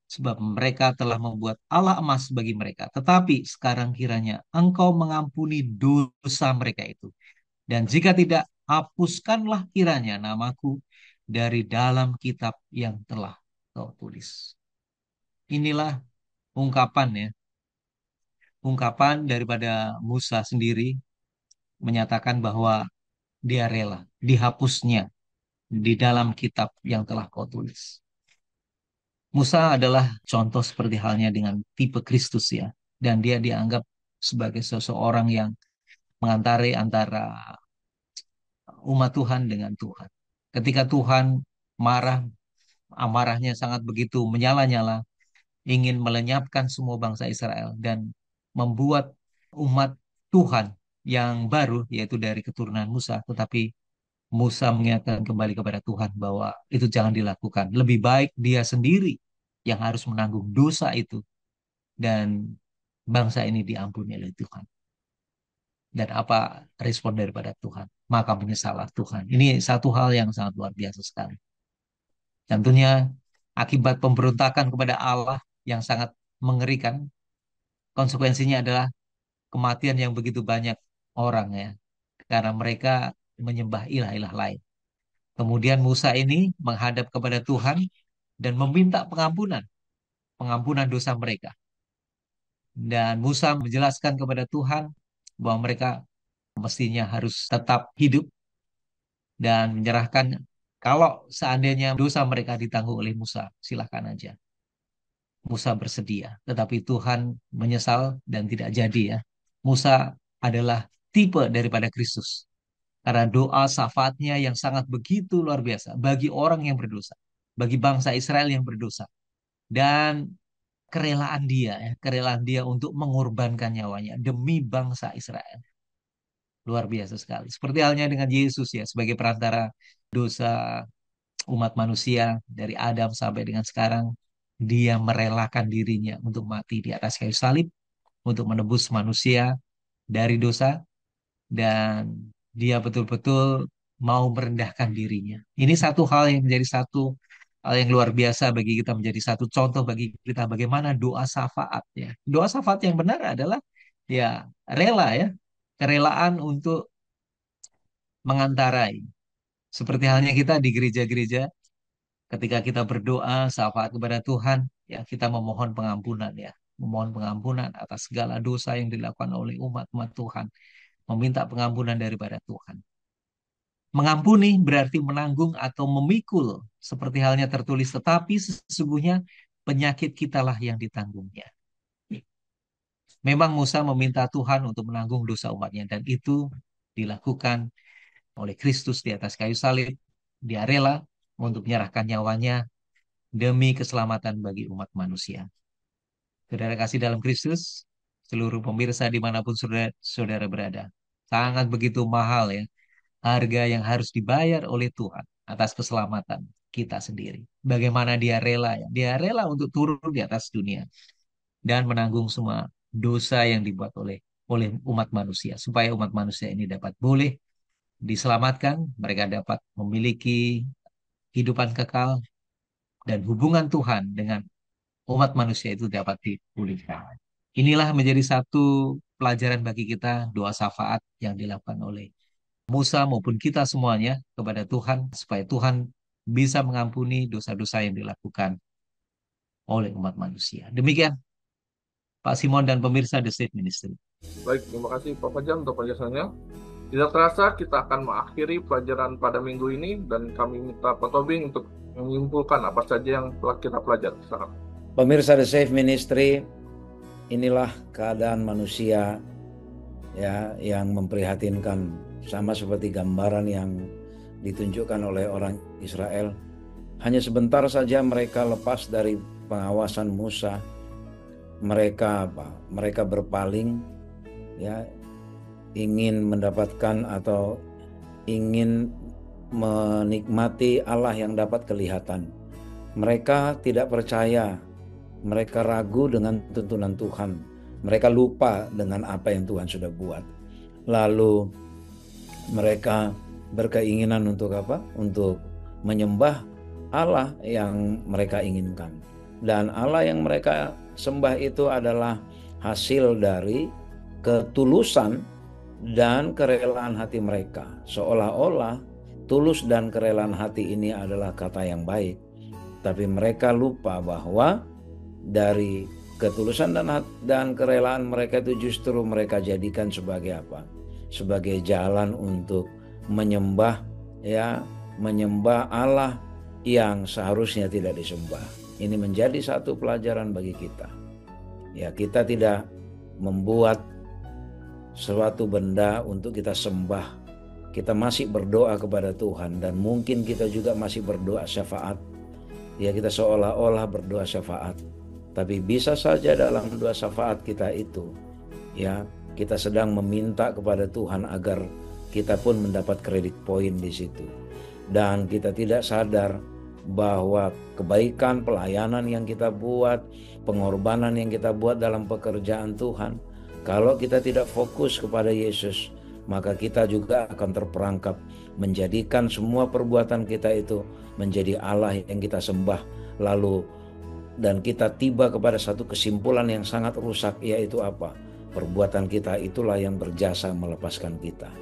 sebab mereka telah membuat Allah emas bagi mereka. Tetapi sekarang kiranya engkau mengampuni dosa mereka itu. Dan jika tidak, hapuskanlah kiranya namaku dari dalam kitab yang telah kau tulis. Inilah ungkapan ya, ungkapan daripada Musa sendiri menyatakan bahwa dia rela dihapusnya di dalam kitab yang telah kau tulis. Musa adalah contoh seperti halnya dengan tipe Kristus ya, dan dia dianggap sebagai seseorang yang mengantari antara umat Tuhan dengan Tuhan. Ketika Tuhan marah, amarahnya sangat begitu menyala-nyala, ingin melenyapkan semua bangsa Israel dan membuat umat Tuhan yang baru, yaitu dari keturunan Musa. Tetapi Musa mengingatkan kembali kepada Tuhan bahwa itu jangan dilakukan. Lebih baik dia sendiri yang harus menanggung dosa itu dan bangsa ini diampuni oleh Tuhan. Dan apa respon daripada Tuhan? Maka menyesallah Tuhan. Ini satu hal yang sangat luar biasa sekali. Tentunya akibat pemberontakan kepada Allah yang sangat mengerikan, konsekuensinya adalah kematian yang begitu banyak orang ya. Karena mereka menyembah ilah-ilah lain. Kemudian Musa ini menghadap kepada Tuhan dan meminta pengampunan, pengampunan dosa mereka. Dan Musa menjelaskan kepada Tuhan bahwa mereka mestinya harus tetap hidup dan menyerahkan kalau seandainya dosa mereka ditanggung oleh Musa, silakan aja. Musa bersedia, tetapi Tuhan menyesal dan tidak jadi ya. Musa adalah tipe daripada Kristus. Karena doa syafaatnya yang sangat begitu luar biasa bagi orang yang berdosa, bagi bangsa Israel yang berdosa. dan kerelaan dia untuk mengorbankan nyawanya demi bangsa Israel. Luar biasa sekali. Seperti halnya dengan Yesus ya, sebagai perantara dosa umat manusia dari Adam sampai dengan sekarang, dia merelakan dirinya untuk mati di atas kayu salib untuk menebus manusia dari dosa, dan dia betul-betul mau merendahkan dirinya. Ini satu hal yang menjadi satu hal yang luar biasa bagi kita, menjadi satu contoh bagi kita bagaimana doa syafaat ya. Doa syafaat yang benar adalah ya rela ya, kerelaan untuk mengantarai. Seperti halnya kita di gereja-gereja, ketika kita berdoa syafaat kepada Tuhan, ya kita memohon pengampunan ya, memohon pengampunan atas segala dosa yang dilakukan oleh umat-umat Tuhan, meminta pengampunan daripada Tuhan. Mengampuni berarti menanggung atau memikul, seperti halnya tertulis, tetapi sesungguhnya penyakit kitalah yang ditanggungnya. Memang Musa meminta Tuhan untuk menanggung dosa umatnya, dan itu dilakukan oleh Kristus di atas kayu salib. Dia rela untuk menyerahkan nyawanya demi keselamatan bagi umat manusia. Saudara kasih dalam Kristus, seluruh pemirsa dimanapun saudara, saudara berada, sangat begitu mahal ya harga yang harus dibayar oleh Tuhan atas keselamatan kita sendiri. Bagaimana dia rela ya, dia rela untuk turun di atas dunia dan menanggung semua dosa yang dibuat oleh umat manusia, supaya umat manusia ini dapat boleh diselamatkan, mereka dapat memiliki kehidupan kekal, dan hubungan Tuhan dengan umat manusia itu dapat dipulihkan. Inilah menjadi satu pelajaran bagi kita, doa syafaat yang dilakukan oleh Musa maupun kita semuanya kepada Tuhan, supaya Tuhan bisa mengampuni dosa-dosa yang dilakukan oleh umat manusia. Demikian Pak Simon dan pemirsa The State Ministry. Baik, terima kasih Pak Fajar untuk penjelasannya. Tidak terasa kita akan mengakhiri pelajaran pada minggu ini, dan kami minta Pak Tobing untuk menyimpulkan apa saja yang telah kita pelajari sekarang. Pemirsa The Safe Ministry, inilah keadaan manusia ya yang memprihatinkan, sama seperti gambaran yang ditunjukkan oleh orang Israel. Hanya sebentar saja mereka lepas dari pengawasan Musa. Mereka berpaling ya, ingin mendapatkan atau ingin menikmati Allah yang dapat kelihatan. Mereka tidak percaya, mereka ragu dengan tuntunan Tuhan. Mereka lupa dengan apa yang Tuhan sudah buat. Lalu mereka berkeinginan untuk apa? Untuk menyembah Allah yang mereka inginkan. Dan Allah yang mereka sembah itu adalah hasil dari ketulusan dan kerelaan hati mereka. Seolah-olah tulus dan kerelaan hati ini adalah kata yang baik. Tapi mereka lupa bahwa dari ketulusan dan kerelaan mereka itu justru mereka jadikan sebagai apa? Sebagai jalan untuk menyembah ya, menyembah Allah yang seharusnya tidak disembah. Ini menjadi satu pelajaran bagi kita. Ya, kita tidak membuat suatu benda untuk kita sembah. Kita masih berdoa kepada Tuhan, dan mungkin kita juga masih berdoa syafaat. Ya, kita seolah-olah berdoa syafaat. Tapi bisa saja dalam doa syafaat kita itu, ya, kita sedang meminta kepada Tuhan agar kita pun mendapat kredit poin di situ. Dan kita tidak sadar bahwa kebaikan, pelayanan yang kita buat, pengorbanan yang kita buat dalam pekerjaan Tuhan, kalau kita tidak fokus kepada Yesus, maka kita juga akan terperangkap menjadikan semua perbuatan kita itu menjadi Allah yang kita sembah. Lalu dan kita tiba kepada satu kesimpulan yang sangat rusak, yaitu apa? Perbuatan kita itulah yang berjasa melepaskan kita.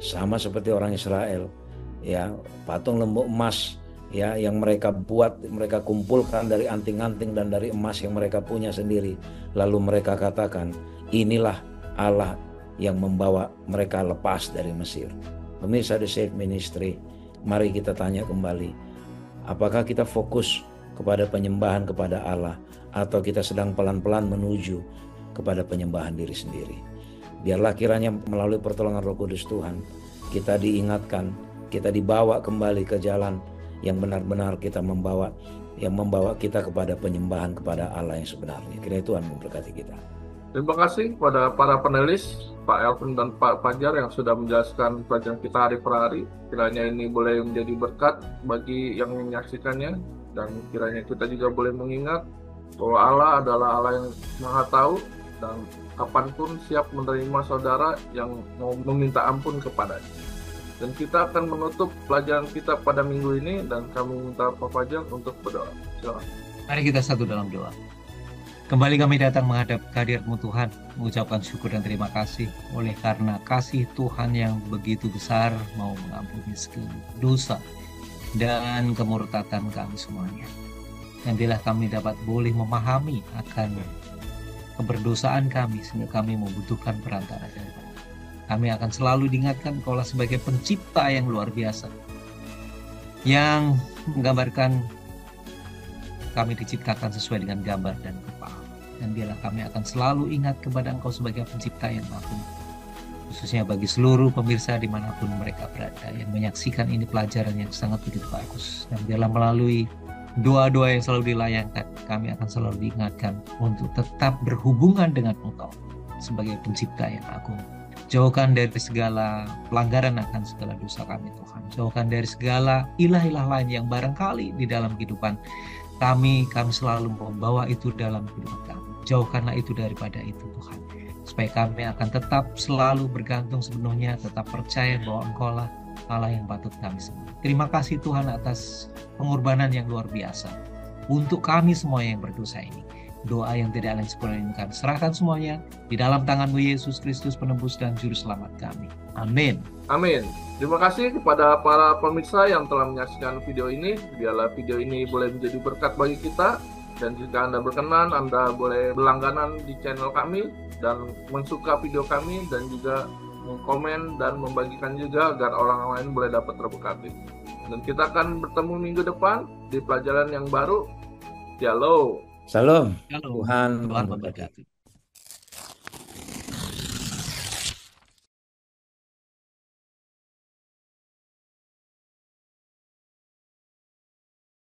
Sama seperti orang Israel, ya, patung lembu emas ya yang mereka buat, mereka kumpulkan dari anting-anting dan dari emas yang mereka punya sendiri. Lalu mereka katakan, inilah Allah yang membawa mereka lepas dari Mesir. Pemirsa The Safe Ministry, mari kita tanya kembali, apakah kita fokus kepada penyembahan kepada Allah, atau kita sedang pelan-pelan menuju kepada penyembahan diri sendiri? Biarlah kiranya melalui pertolongan Roh Kudus Tuhan, kita diingatkan, kita dibawa kembali ke jalan yang benar-benar yang membawa kita kepada penyembahan kepada Allah yang sebenarnya. Kiranya Tuhan memberkati kita. Terima kasih kepada para panelis, Pak Elvin dan Pak Fajar yang sudah menjelaskan pelajaran kita hari per hari. Kiranya ini boleh menjadi berkat bagi yang menyaksikannya, dan kiranya kita juga boleh mengingat bahwa Allah adalah Allah yang Maha Tahu dan kapanpun siap menerima saudara yang mau meminta ampun kepadanya. Dan kita akan menutup pelajaran kita pada minggu ini, dan kami minta Pak Fajar untuk berdoa. Silakan. Mari kita satu dalam doa. Kembali kami datang menghadap kehadirat-Mu Tuhan, mengucapkan syukur dan terima kasih oleh karena kasih Tuhan yang begitu besar mau mengampuni segala dosa dan kemurtatan kami semuanya. Dan bila kami dapat boleh memahami akan keberdosaan kami sehingga kami membutuhkan perantara daripada. Kami akan selalu diingatkan Kaulah sebagai pencipta yang luar biasa, yang menggambarkan kami diciptakan sesuai dengan gambar dan rupa. Dan biarlah kami akan selalu ingat kepada Engkau sebagai pencipta yang agung. Khususnya bagi seluruh pemirsa dimanapun mereka berada yang menyaksikan ini pelajaran yang sangat begitu bagus. Dan biarlah melalui doa-doa yang selalu dilayangkan, kami akan selalu diingatkan untuk tetap berhubungan dengan Engkau sebagai pencipta yang agung. Jauhkan dari segala pelanggaran akan segala dosa kami Tuhan. Jauhkan dari segala ilah-ilah lain yang barangkali di dalam kehidupan kami selalu membawa itu dalam kehidupan kami. Jauhkanlah itu daripada itu Tuhan. Supaya kami akan tetap selalu bergantung sepenuhnya, tetap percaya bahwa Engkau-lah Allah yang patut kami sembah. Terima kasih Tuhan atas pengorbanan yang luar biasa untuk kami semua yang berdosa ini. Doa yang tidak lain sempurna ini kami serahkan semuanya di dalam tangan-Mu Yesus Kristus penebus dan juru selamat kami. Amin. Amin. Terima kasih kepada para pemirsa yang telah menyaksikan video ini. Biarlah video ini boleh menjadi berkat bagi kita. Dan jika Anda berkenan, Anda boleh berlangganan di channel kami dan mensuka video kami, dan juga mengkomen dan membagikan juga agar orang lain boleh dapat terberkati. Dan kita akan bertemu minggu depan di pelajaran yang baru. Shalom. Salam. Shalom. Tuhan Tuhan memberkati. memberkati.